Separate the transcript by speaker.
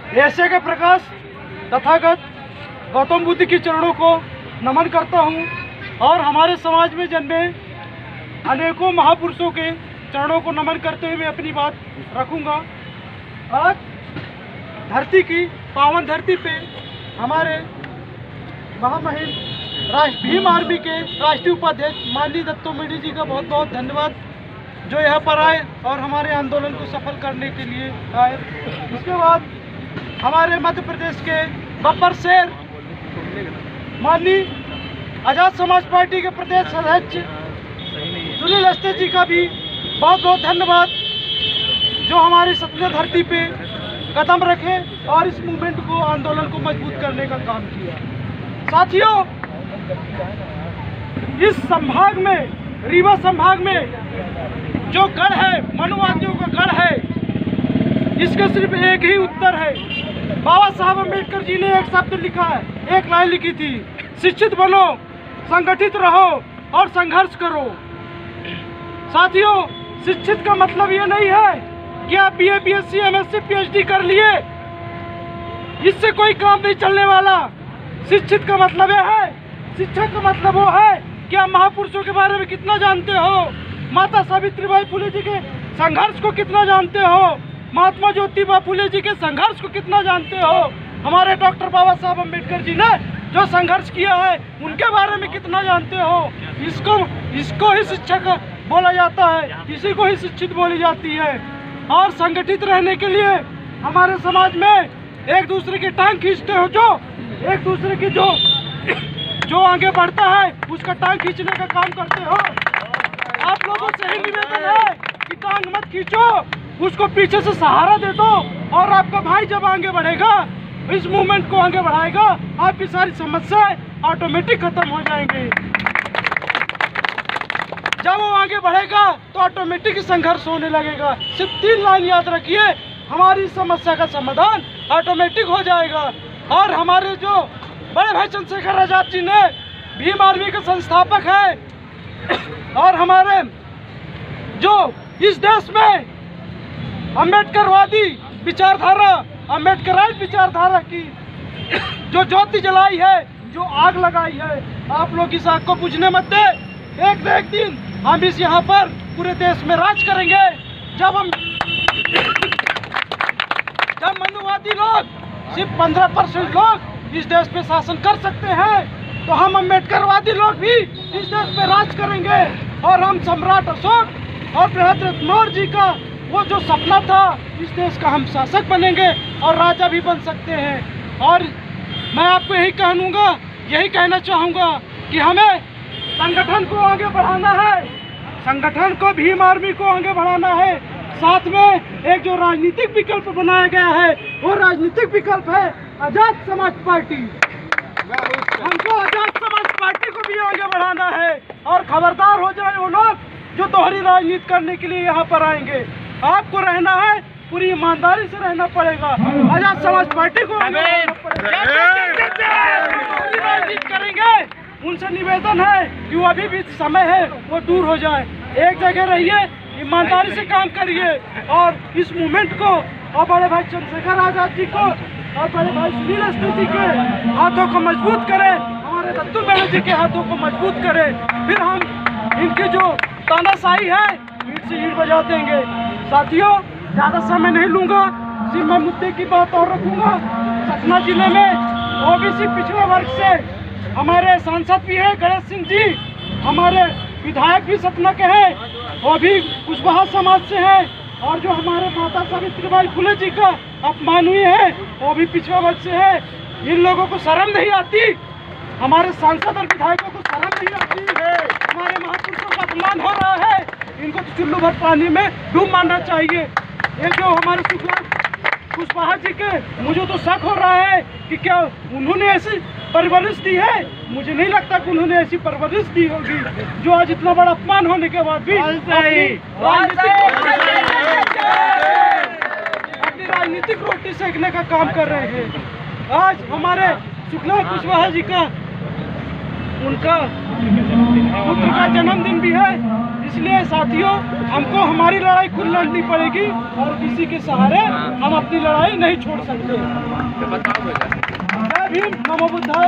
Speaker 1: ऐसे के प्रकाश तथागत गौतम बुद्ध के चरणों को नमन करता हूँ और हमारे समाज में जन्मे अनेकों महापुरुषों के चरणों को नमन करते हुए मैं अपनी बात रखूँगा। आज धरती की पावन धरती पे हमारे महामहिम भीम आर्मी के राष्ट्रीय उपाध्यक्ष माननीय दत्तो मेढी जी का बहुत बहुत धन्यवाद, जो यहाँ पर आए और हमारे आंदोलन को सफल करने के लिए आए। उसके बाद हमारे मध्य प्रदेश के गब्बर शेर माननीय आज़ाद समाज पार्टी के प्रदेश अध्यक्ष सुनील अस्ते जी का भी बहुत बहुत धन्यवाद, जो हमारी सत्य धरती पे कदम रखे और इस मूवमेंट को, आंदोलन को मजबूत करने का काम किया। साथियों, इस संभाग में, रीवा संभाग में जो गढ़ है, मनुवादियों का गढ़ है, इसका सिर्फ एक ही उत्तर है। बाबा साहब अम्बेडकर जी ने एक शब्द लिखा है, एक लाइन लिखी थी, शिक्षित बनो, संगठित रहो और संघर्ष करो। साथियों, शिक्षित का मतलब ये नहीं है कि आप BA, BSc, MSc, PhD कर लिए, इससे कोई काम नहीं चलने वाला। शिक्षित का मतलब यह है, शिक्षक का मतलब वो है कि आप महापुरुषों के बारे में कितना जानते हो, माता सावित्रीबाई फुले जी के संघर्ष को कितना जानते हो, महात्मा ज्योतिबा फुले जी के संघर्ष को कितना जानते हो, हमारे डॉक्टर बाबा साहब अम्बेडकर जी ने जो संघर्ष किया है उनके बारे में कितना जानते हो। इसको ही शिक्षक बोला जाता है, इसी को ही शिक्षित बोली जाती है। और संगठित रहने के लिए हमारे समाज में एक दूसरे की टांग खींचते हो, जो एक दूसरे की जो आगे बढ़ता है उसका टांग खींचने का काम करते हो। आप लोगों से ही निवेदन है कि टांग मत खींचो, उसको पीछे से सहारा दे दो, और आपका भाई जब आगे बढ़ेगा, इस मूवमेंट को आगे बढ़ाएगा, आपकी सारी समस्याएं ऑटोमेटिक खत्म हो जाएंगी। जब वो आगे बढ़ेगा तो ऑटोमेटिक संघर्ष होने लगेगा। सिर्फ 3 लाइन याद रखिए, हमारी समस्या का समाधान ऑटोमेटिक हो जाएगा। और हमारे जो बड़े भाई चंद्रशेखर आजाद जी ने भीम आर्मी के संस्थापक हैं, और हमारे जो इस देश में अम्बेडकरवादी विचारधारा, अम्बेडकराइट विचारधारा की जो ज्योति जलाई है, जो आग लगाई है, आप लोग इस आग को बुझने मत दे। एक न एक दिन हम इस यहाँ पर पूरे देश में राज करेंगे। जब मनुवादी लोग, सिर्फ 15% लोग इस देश पे शासन कर सकते हैं, तो हम अम्बेडकरवादी लोग भी इस देश पे राज करेंगे। और हम सम्राट अशोक और बृहद्रथ मौर्य जी का वो जो सपना था, इस देश का हम शासक बनेंगे और राजा भी बन सकते हैं। और मैं आपको यही कहना चाहूँगा कि हमें संगठन को आगे बढ़ाना है, संगठन को, भीम आर्मी को आगे बढ़ाना है। साथ में एक जो राजनीतिक विकल्प बनाया गया है, वो राजनीतिक विकल्प है आजाद समाज पार्टी। हमको आजाद समाज पार्टी को भी आगे बढ़ाना है। और खबरदार हो जाए वो लोग जो दोहरी राजनीति करने के लिए यहाँ पर आएंगे। आपको रहना है, पूरी ईमानदारी से रहना पड़ेगा। आजाद समाज पार्टी को राजनीति करेंगे, उनसे निवेदन है कि वो अभी भी समय है, वो दूर हो जाए। एक जगह रहिए, ईमानदारी से काम करिए, और इस मूवमेंट को, और बड़े भाई चंद्रशेखर आजाद जी को और बड़े भाई सुनील अस्ते जी के हाथों को मजबूत करें, हमारे दत्तो मेढी जी के हाथों को मजबूत करें। फिर हम इनकी जो तानाशाही है, ईंट से ईंट बजा देंगे। साथियों, ज़्यादा समय नहीं लूँगा, सिर्फ मैं मुद्दे की बात और रखूँगा। सतना जिले में OBC पिछड़े वर्ग से हमारे सांसद भी हैं गणेश सिंह जी, हमारे विधायक भी सतना के हैं, वो भी कुशवाहा समाज से हैं। और जो हमारे माता सावित्रीबाई फुले जी का अपमान हुए हैं, वो भी पिछड़ा वर्ग से है। इन लोगों को शर्म नहीं आती, हमारे सांसद और विधायकों को शर्म नहीं आती है। हमारे महापुरुषों का अपमान हो रहा है, इनको तो चुल्लू भर पानी में डूब मारना चाहिए। ये जो हमारे कुशवाहा जी के, मुझे तो शक हो रहा है कि क्या उन्होंने ऐसी परवरिश दी है। मुझे नहीं लगता कि उन्होंने ऐसी परवरिश दी होगी, जो आज इतना बड़ा अपमान होने के बाद भी अपनी राजनीतिक रोटी सेकने का काम कर रहे हैं। आज हमारे शुक्ला कुशवाहा जी का, उनका पुत्र का जन्मदिन भी है, इसलिए साथियों हमको हमारी लड़ाई खुद लड़नी पड़ेगी और किसी के सहारे हम अपनी लड़ाई नहीं छोड़ सकते। जय भीम, नमो बुद्धाय।